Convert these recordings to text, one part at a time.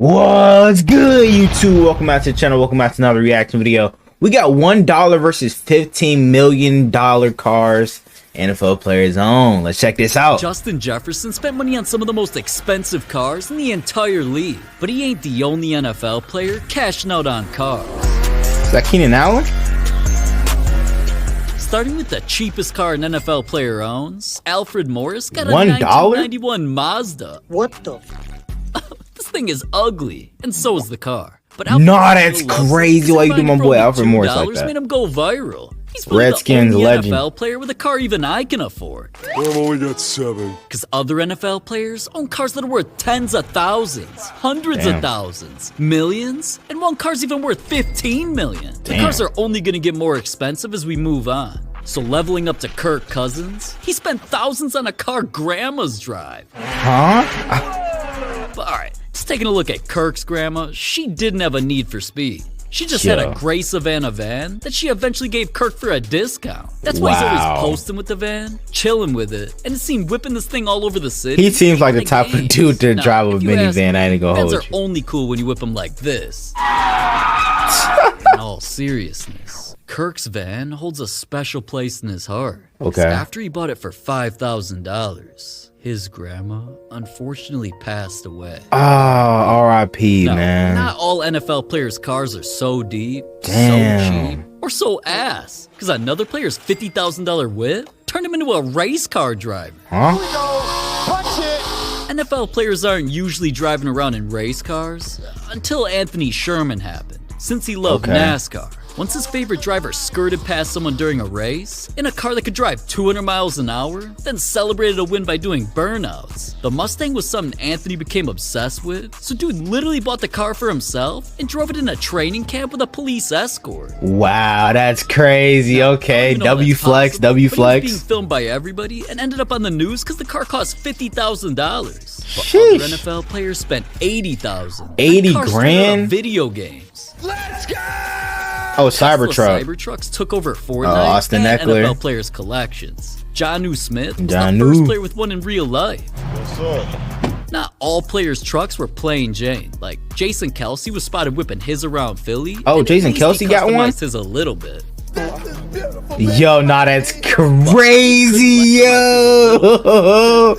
What's good, YouTube? Welcome back to the channel. Welcome back to another reaction video. We got $1 versus $15 million cars. NFL Players Own. Let's check this out. Justin Jefferson spent money on some of the most expensive cars in the entire league, but he ain't the only NFL player cashing out on cars. Is that Keenan Allen? Starting with the cheapest car an NFL player owns, Alfred Morris got a $1? 1991 Mazda. What the? This thing is ugly, and so is the car. But Nah, that's crazy. Why you do my boy Alfred Morris like that? Made him go viral. He's probably Redskins the only legend. NFL player with a car even I can afford. I've only got 7. Because other NFL players own cars that are worth tens of thousands, hundreds of thousands, millions, and one car's even worth 15 million. The cars are only going to get more expensive as we move on. So leveling up to Kirk Cousins, he spent thousands on a car grandmas drive. Huh? But alright, just taking a look at Kirk's grandma, she didn't have a need for speed. She just had a gray Savannah van that she eventually gave Kirk for a discount. That's why he's always posting with the van, chilling with it, and it seemed whipping this thing all over the city. He seems like the type of dude to drive a minivan. I ain't gonna hold Vans you. are only cool when you whip them like this. In all seriousness, Kirk's van holds a special place in his heart. Okay. After he bought it for $5,000, his grandma unfortunately passed away. Oh, R.I.P. Now, man. not all NFL players' cars are so deep, Damn. so cheap, or so ass. Because another player's $50,000 whip turned him into a race car driver. Huh? NFL players aren't usually driving around in race cars until Anthony Sherman happened, since he loved NASCAR. Once his favorite driver skirted past someone during a race in a car that could drive 200 miles an hour, then celebrated a win by doing burnouts. The Mustang was something Anthony became obsessed with, so dude literally bought the car for himself and drove it in a training camp with a police escort. Wow, that's crazy. Now, Okay, I don't even know W that's flex, possible, W but he was being flex. filmed by everybody and ended up on the news because the car cost $50,000. But Sheesh. other NFL players spent $80,000. 80 That car straight out of grand? video games. Let's go! Oh, Tesla Cybertruck. Cybertrucks took over Fortnite Austin and Eckler. NFL players' collections. Jonnu Smith was the Jonnu. first player with one in real life. What's up? Not all players' trucks were plain Jane. Like, Jason Kelce was spotted whipping his around Philly. Oh, and Jason at least he Kelce got one? customized his a little bit. Yo, nah, that's crazy, yo.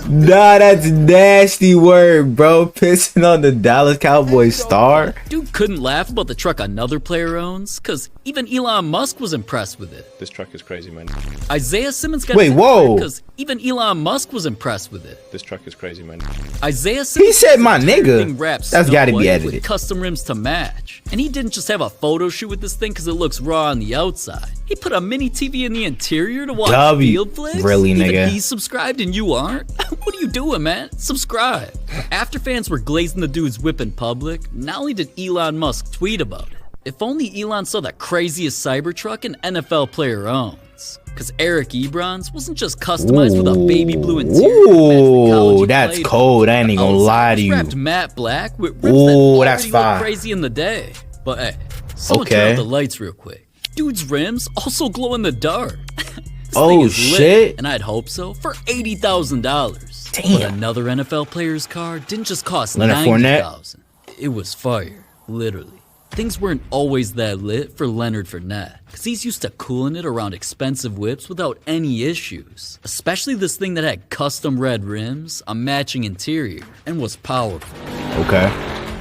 Nah, that's nasty word, bro. Pissing on the Dallas Cowboys star. Dude couldn't laugh about the truck another player owns, because even Elon Musk was impressed with it. This truck is crazy, man. Isaiah Simmons got Wait, whoa. because even Elon Musk was impressed with it. This truck is crazy, man. Isaiah Simmons He said my has the entire nigga. thing wrapped That's Snow gotta be White edited. with custom rims to match. And he didn't just have a photo shoot with this thing because it looks raw on the outside. He put a mini TV in the interior to watch field flicks. Really, Even nigga? he's subscribed and you aren't? What are you doing, man? Subscribe. After fans were glazing the dude's whip in public, not only did Elon Musk tweet about it, if only Elon saw the craziest Cybertruck an NFL player owns. Because Eric Ebron's wasn't just customized with a baby blue interior. to match the college Ooh, he that's played cold. I ain't even gonna lie to It you. was wrapped matte black with rims Ooh, that already that's look fire. crazy in the day. But hey, someone turn out the lights real quick. Dude's rims also glow in the dark. This thing is lit, shit. and I'd hope so, for $80,000. Damn. But another NFL player's car didn't just cost Leonard Fournette? $90,000. It was fire, literally. Things weren't always that lit for Leonard Fournette, because he's used to cooling it around expensive whips without any issues. Especially this thing that had custom red rims, a matching interior, and was powerful. Okay.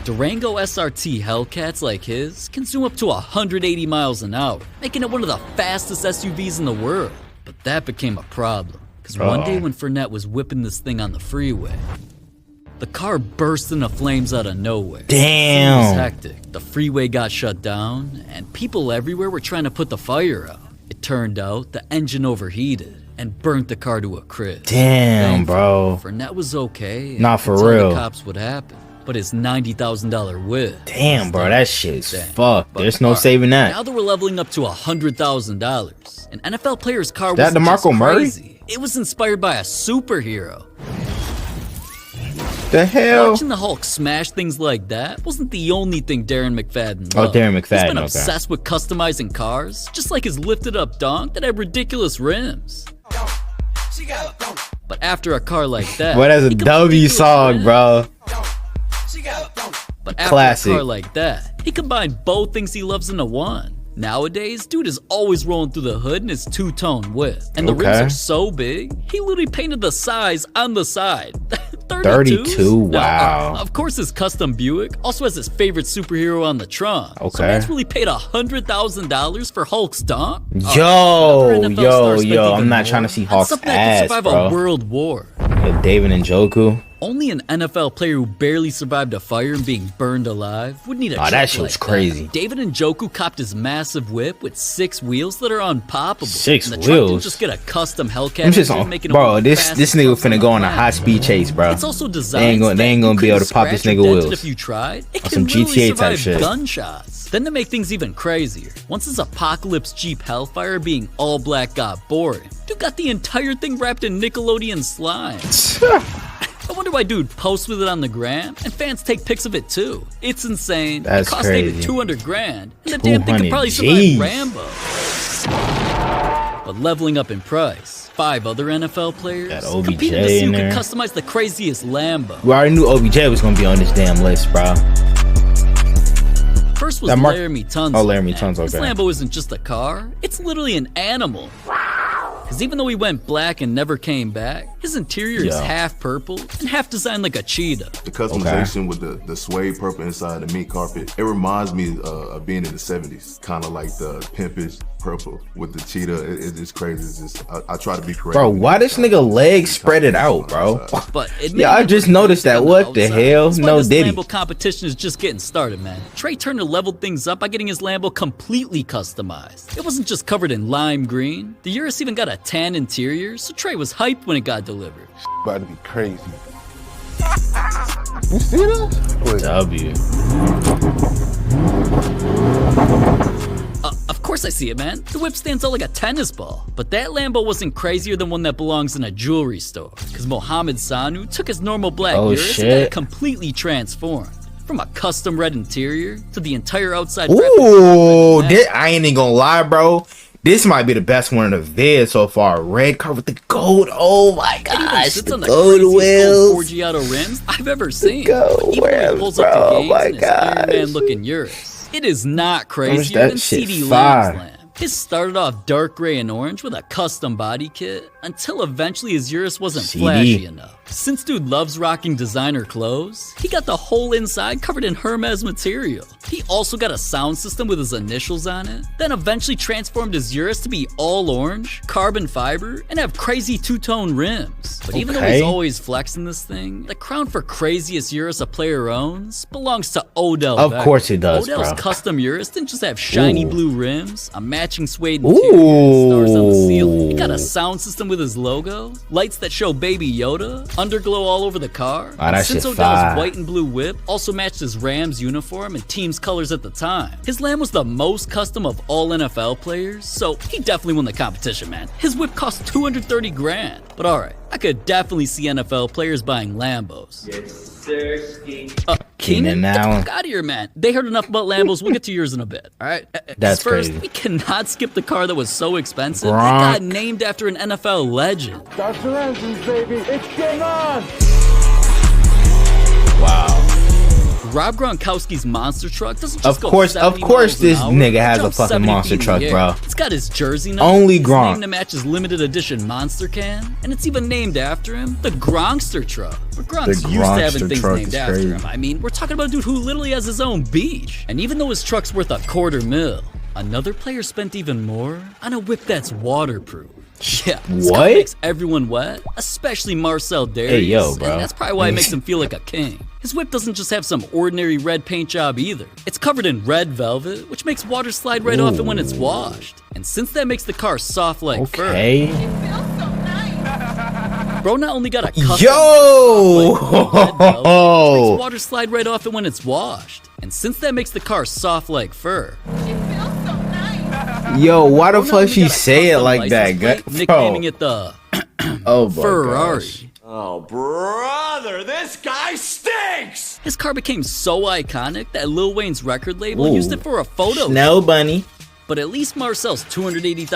Durango SRT Hellcats like his can zoom up to 180 miles an hour, making it one of the fastest SUVs in the world. But that became a problem, because one day when Fournette was whipping this thing on the freeway, the car burst into flames out of nowhere. It was Damn. hectic. The freeway got shut down, and people everywhere were trying to put the fire out. It turned out the engine overheated and burnt the car to a crisp. Damn, bro. Fournette was okay. and Nah, for until real. The cops would happen. But his $90,000 whip. Damn, bro, that shit's Damn. fucked. But, There's no alright, saving that. Now that we're leveling up to $100,000, an NFL player's car That wasn't just DeMarco Murray? crazy. It was inspired by a superhero. The hell? Watching the Hulk smash things like that wasn't the only thing Darren McFadden Oh, loved. Darren He's McFadden, been okay. obsessed with customizing cars, just like his lifted up donk that had ridiculous rims. But after a car like that, Boy, that's a he could W ridiculous song, rims. bro. But after Classic. a car like that, he combined both things he loves into one. Nowadays, dude is always rolling through the hood in his two-tone whip. And the rims Okay. are so big, he literally painted the size on the side. 32? Now, Wow. of course, his custom Buick also has his favorite superhero on the trunk. So Okay. man's really paid $100,000 for Hulk's donk? Yo, Another NFL star spent I'm even not more trying to see on Hawk's something that could ass, survive bro. a world war. Yo, David Njoku. Only an NFL player who barely survived a fire and being burned alive would need a Oh, that truck shit was like crazy. that. David Njoku copped his massive whip with 6 wheels that are unpoppable. 6 and the truck didn't wheels? just get a custom Hellcat I'm just engine, on, making it bro. one of the This fastest nigga trucks finna the go on a planet. high speed chase, bro. It's also designed They ain't gonna so that you be able to couldn't pop this scratch or nigga dent it wheels. if you tried. It On can some literally GTA type survive shit. gunshots. Then to make things even crazier, once his Apocalypse Jeep Hellfire being all black got boring, dude got the entire thing wrapped in Nickelodeon slime. I wonder why dude posts with it on the gram and fans take pics of it too. It's insane. That's it cost crazy. David 200 grand and the damn thing could 200 probably G's. survive Rambo. But leveling up in price, 5 other NFL players Got OBJ competed to see in who could there. customize the craziest Lambo. We already knew OBJ was gonna be on this damn list, bro. First was That Mark- Laramie Tunsil. Oh, Laramie man. Tunsil, This okay. Lambo isn't just a car, it's literally an animal. Because even though he went black and never came back, his interior is Yeah. half purple and half designed like a cheetah. The customization with the suede purple inside the meat carpet, it reminds me of being in the 70s. Kind of like the pimpish purple with the cheetah. It's just crazy. It's just, I try to be creative. Bro, why this nigga legs spread it out, bro? But it Yeah, I just noticed that. What the hell? That's why No this diddy. Lambo competition is just getting started, man. Trey Turner leveled things up by getting his Lambo completely customized. It wasn't just covered in lime green. The Urus even got a tan interior, so Trey was hyped when it got delivered. About to be crazy. W. Of course I see it, man. The whip stands out like a tennis ball. But that Lambo wasn't crazier than one that belongs in a jewelry store. Because Mohamed Sanu took his normal black Oh, Urus and got shit. it completely transformed. From a custom red interior to the entire outside. Ooh, I ain't even gonna lie, bro. This might be the best one of the vid so far. Red car with the gold. Oh my It even gosh, sits the on the gold craziest wheels. gold Forgiato rims I've ever seen. gold Even when he wheels, pulls up bro. to Oh games my in his Iron gosh. Man looking Urus. It is not crazier that than shit CD fire. Lamb's Lamb. His started off dark gray and orange with a custom body kit until eventually his Urus wasn't CD. flashy enough. Since dude loves rocking designer clothes, he got the whole inside covered in Hermes material. He also got a sound system with his initials on it, then eventually transformed his Urus to be all orange, carbon fiber, and have crazy two-tone rims. But even though Okay. he's always flexing this thing, the crown for craziest Urus a player owns belongs to Odell Of Beckham. course it does, Odell's bro. custom Urus didn't just have shiny Ooh. blue rims, a matching suede interior, and stars on the ceiling. It got a Ooh. sound system with his logo, lights that show Baby Yoda, underglow all over the car. Oh, that And since shit Odell's fire. white and blue whip also matched his Rams uniform and team's colors at the time, his Lamb was the most custom of all NFL players, so he definitely won the competition, man. His whip cost 230 grand. But alright, I could definitely see NFL players buying Lambos. Keenan, Keenan get the Allen. fuck out of here, man. They heard enough about Lambos. We'll get to yours in a bit. All right. That's first, crazy. we cannot skip the car that was so expensive. It Gronk. got named after an NFL legend. Wow. Rob Gronkowski's monster truck doesn't just Of go course, 70 of course miles an this hour, nigga it has a jumps fucking 70 monster feet in truck, the air. bro. It's got his jersey number, Only his Gronk. name to match his limited edition monster can, and it's even named after him, the Gronkster truck. But Gronk's The used to having Gronkster things truck named is after crazy. him. I mean, we're talking about a dude who literally has his own beach. And even though his truck's worth $250,000, another player spent even more on a whip that's waterproof. Yeah, this car What? makes everyone wet, especially Marcel Darius. Hey, yo, bro. And that's probably why it makes him feel like a king. His whip doesn't just have some ordinary red paint job either. It's covered in red velvet, which makes water slide right off it when it's washed. And since that makes the car soft like fur, Okay. bro not only got a custom Yo! soft like red velvet, which makes water slide right off it when it's washed. And since that makes the car soft like fur, Yo, why the bro not fuck only she got a say it custom like that, license plate, bro? nicknaming it the Oh my Ferrari. gosh. Oh, brother, this guy stinks! His car became so iconic that Lil Wayne's record label used it for a photo. Snow bunny. But at least Marcel's $280,000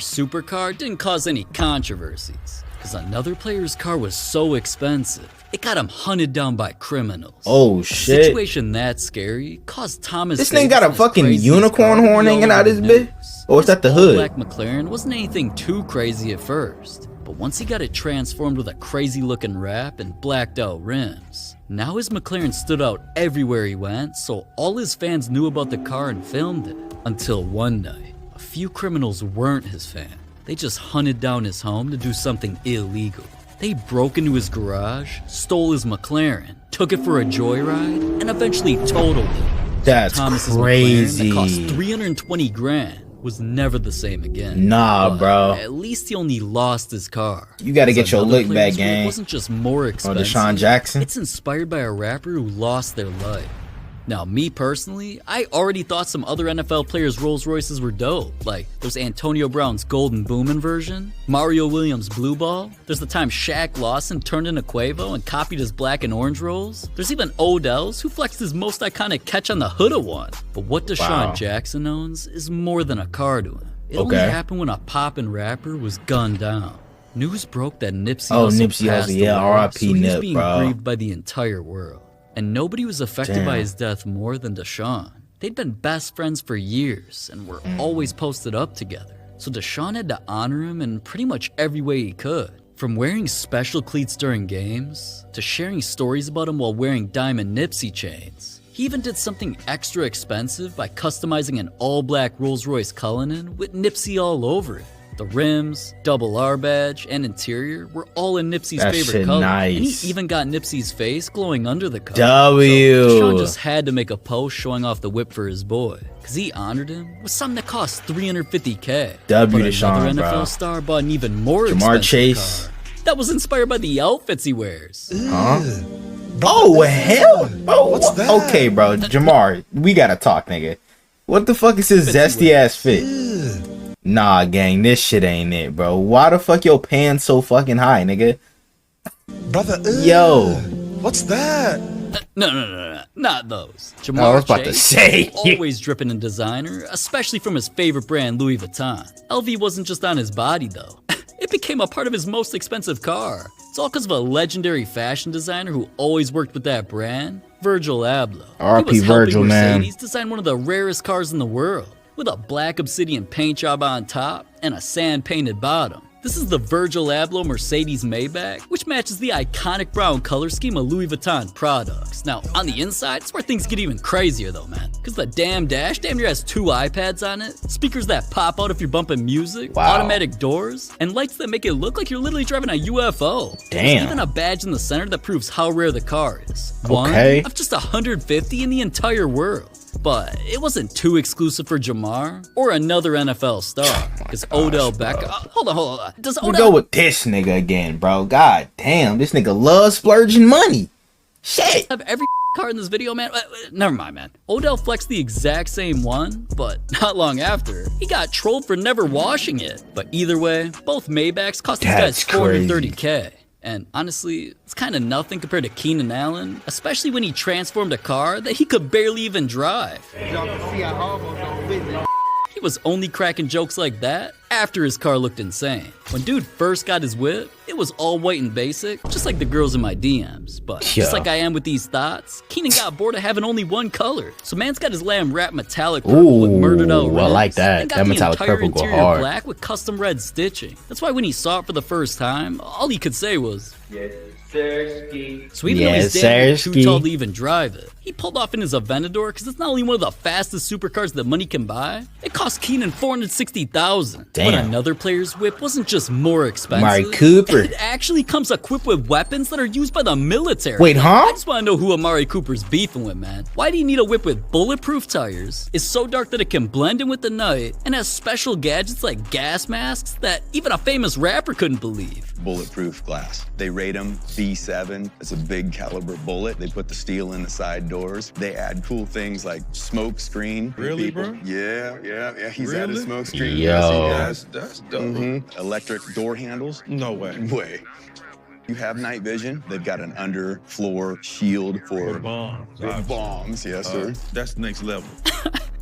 supercar didn't cause any controversies. because another player's car was so expensive, it got him hunted down by criminals. Oh A shit! situation that scary caused Thomas. This thing got a fucking unicorn horn hanging out his bit, or is that the hood? Black McLaren wasn't anything too crazy at first, but once he got it transformed with a crazy looking wrap and blacked out rims, now his McLaren stood out everywhere he went, so all his fans knew about the car and filmed it. Until one night, a few criminals weren't his fan. They just hunted down his home to do something illegal. They broke into his garage, stole his McLaren, took it for a joyride, and eventually totaled it. That's Thomas's crazy. McLaren that cost 320 grand was never the same again. Nah, But bro. At least he only lost his car. You gotta get your Another lick player's back, whip gang. wasn't just more expensive. Deshaun Jackson. It's inspired by a rapper who lost their life. Now, me personally, I already thought some other NFL players' Rolls Royces were dope. Like, there's Antonio Brown's Golden Boomin' version, Mario Williams' Blue Ball. There's the time Shaq Lawson turned into Quavo and copied his black and orange rolls. There's even Odell's, who flexed his most iconic catch on the hood of one. But what Deshaun Wow. Jackson owns is more than a car to him. It only Okay. happened when a poppin' rapper was gunned down. News broke that Nipsey Oh, Hussle Nipsey passed Hussle, yeah, away, R.I.P. so he was Nip, being bro. grieved by the entire world. And nobody was affected by Damn. his death more than Deshaun. They'd been best friends for years and were always posted up together. So Deshaun had to honor him in pretty much every way he could. From wearing special cleats during games, to sharing stories about him while wearing diamond Nipsey chains. He even did something extra expensive by customizing an all-black Rolls-Royce Cullinan with Nipsey all over it. The rims, double R badge, and interior were all in Nipsey's That favorite shit color. nice. And he even got Nipsey's face glowing under the car. W. So Deshaun just had to make a post showing off the whip for his boy, because he honored him with something that cost $350K. W But Deshaun, another NFL bro. star bought an even more Jamar expensive Chase. car that was inspired by the outfits he wears. Huh? Oh hell! Oh, okay, bro. Jamar, we gotta talk, nigga. What the fuck is this zesty ass fit? Nah, gang, this shit ain't it, bro. Why the fuck your pants so fucking high, nigga? Brother, Yo. what's that? No, not those. I Jamar was about to Chase say. was always dripping in designer, especially from his favorite brand, Louis Vuitton. LV wasn't just on his body, though. It became a part of his most expensive car. It's all because of a legendary fashion designer who always worked with that brand, Virgil Abloh. R.I.P. He was helping Virgil, man. Mercedes design one of the rarest cars in the world, with a black obsidian paint job on top and a sand-painted bottom. This is the Virgil Abloh Mercedes Maybach, which matches the iconic brown color scheme of Louis Vuitton products. Now, on the inside, it's where things get even crazier though, man. Because the damn dash damn near has 2 iPads on it, speakers that pop out if you're bumping music, Wow. automatic doors, and lights that make it look like you're literally driving a UFO. Damn. There's even a badge in the center that proves how rare the car is. One Okay. of just 150 in the entire world. But it wasn't too exclusive for Jamar or another NFL star. Because Odell Beckham. Hold on. Does We Odell go with this nigga again, bro. God damn, this nigga loves splurging money. Shit. have every car in this video, man? Never mind, man. Odell flexed the exact same one, but not long after, he got trolled for never washing it. But either way, both Maybachs cost these guys That's crazy. $430K. And honestly, it's kind of nothing compared to Keenan Allen, especially when he transformed a car that he could barely even drive. He was only cracking jokes like that after his car looked insane. When dude first got his whip, it was all white and basic, just like the girls in my DMs. But Yeah. just like I am with these thoughts, Keenan got bored of having only one color. So man's got his lamb wrapped metallic purple with murdered out Ooh, I rims, like that. and got That the metallic entire purple go interior hard. black with custom red stitching. That's why when he saw it for the first time, all he could say was, so even though he's Yes, damn near too sirski. tall to even drive it, he pulled off in his Aventador because it's not only one of the fastest supercars that money can buy, it cost Keenan $460,000. But Damn. another player's whip wasn't just more expensive. Amari Cooper. It actually comes equipped with weapons that are used by the military. Wait, huh? I just want to know who Amari Cooper's beefing with, man. Why do you need a whip with bulletproof tires, is so dark that it can blend in with the night, and has special gadgets like gas masks that even a famous rapper couldn't believe? Bulletproof glass. They rate them B7. It's a big caliber bullet. They put the steel in the side doors. They add cool things like smoke screen. for Really, people. bro? Yeah. He's added Really? smoke screen. Yo. Yes, he has. That's dope. Electric door handles. No way. Way. You have night vision. They've got an underfloor shield for Bombs. bombs. Yes, sir. That's next level.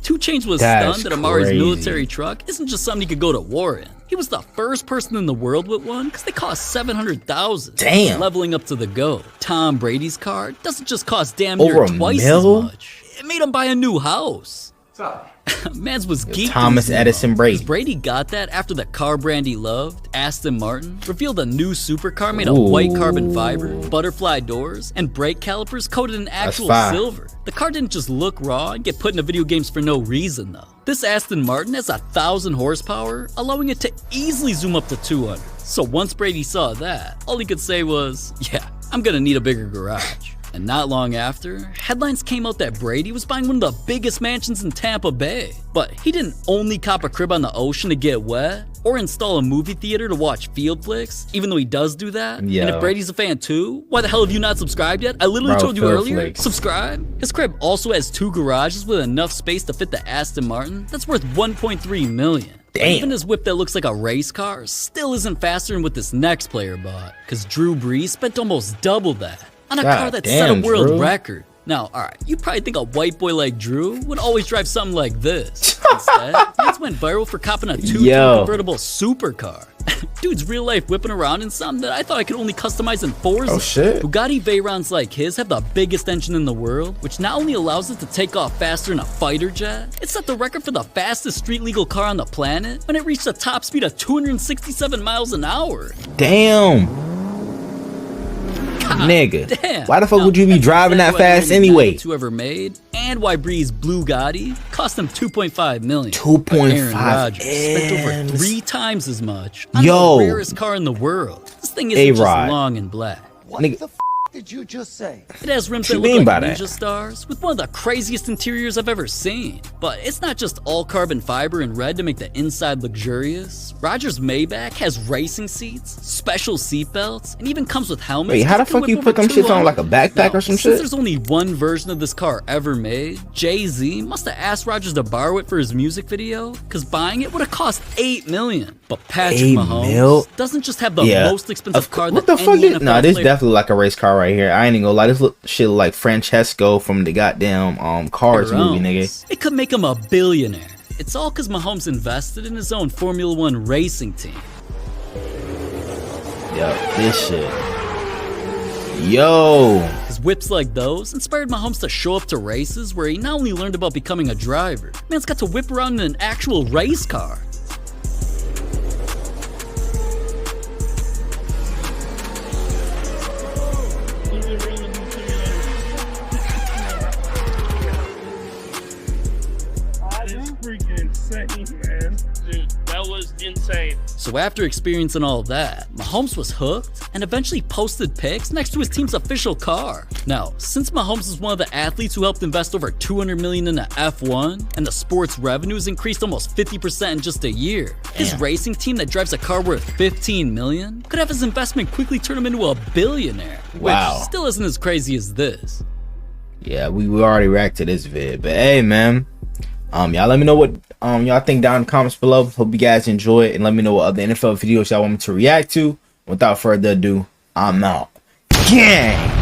2 Chainz was That's stunned that Amari's crazy. military truck isn't just something he could go to war in. He was the first person in the world with one because they cost $700,000. Damn. Leveling up to the GOAT. Tom Brady's car doesn't just cost damn near Over a twice mil? as much. It made him buy a new house. Mans was geeked. Thomas Edison Brady. Brady got that after the car brand he loved, Aston Martin, revealed a new supercar made of Ooh. white carbon fiber, butterfly doors, and brake calipers coated in actual fire. silver. The car didn't just look raw and get put into video games for no reason though. This Aston Martin has 1,000 horsepower, allowing it to easily zoom up to 200. So once Brady saw that, all he could say was, yeah, I'm gonna need a bigger garage. And not long after, headlines came out that Brady was buying one of the biggest mansions in Tampa Bay. But he didn't only cop a crib on the ocean to get wet, or install a movie theater to watch field flicks, even though he does do that. Yo. And if Brady's a fan too, why the hell have you not subscribed yet? I literally Bro, told you field earlier, flicks. subscribe. His crib also has 2 garages with enough space to fit the Aston Martin that's worth $1.3 million. But Damn. even his whip that looks like a race car still isn't faster than what this next player bought, because Drew Brees spent almost double that on a God car that damn, set a world Drew. record. Now, alright, you'd probably think a white boy like Drew would always drive something like this. Instead, Mans went viral for copping a 2-ton Yo. convertible supercar. Dude's real life whipping around in something that I thought I could only customize in Forza. Oh, shit. Bugatti Veyrons like his have the biggest engine in the world, which not only allows it to take off faster than a fighter jet, it set the record for the fastest street legal car on the planet when it reached a top speed of 267 miles an hour. Damn. Nigga. Damn. Why the fuck Now, would you be that's driving that exactly why fast only anyway? 92 ever made, and why Bree's Blue Gotti cost him $2.5 million. 2.5 But Aaron Rodgers spent over M's. 3 times as much on Yo. the rarest car in the world. This thing isn't just A-Rod. long and black. Nigga, Did you just say? It has rims What that you look mean like by ninja that? stars with one of the craziest interiors I've ever seen. But it's not just all carbon fiber and red to make the inside luxurious. Rogers Maybach has racing seats, special seat belts, and even comes with helmets. Wait, how the that can fuck you whip put over them shits on 200. like a backpack Now, or some since shit? there's only one version of this car ever made, Jay-Z must have asked Rogers to borrow it for his music video, because buying it would have cost $8 million. But Patrick 8 Mahomes mil? doesn't just have the Yeah. most expensive car What that the fuck any is? NFL Nah, this player definitely like a race car right here. I ain't even gonna lie. This shit look like Francesco from the goddamn Cars movie, owns. nigga. It could make him a billionaire. It's all because Mahomes invested in his own Formula One racing team. Yo, this shit. Yo. His whips like those inspired Mahomes to show up to races where he not only learned about becoming a driver, man's got to whip around in an actual race car. That's freaking insane, man. Dude, that was insane. So after experiencing all of that, Mahomes was hooked and eventually posted pics next to his team's official car. Now, since Mahomes is one of the athletes who helped invest over $200 million in the F1, and the sport's revenues increased almost 50% in just a year, his racing team that drives a car worth $15 million could have his investment quickly turn him into a billionaire, Wow. which still isn't as crazy as this. Yeah, we already reacted to this vid, but hey, man. Y'all let me know what y'all think down in the comments below. Hope you guys enjoy it, and let me know what other NFL videos y'all want me to react to. Without further ado, I'm out. Gang!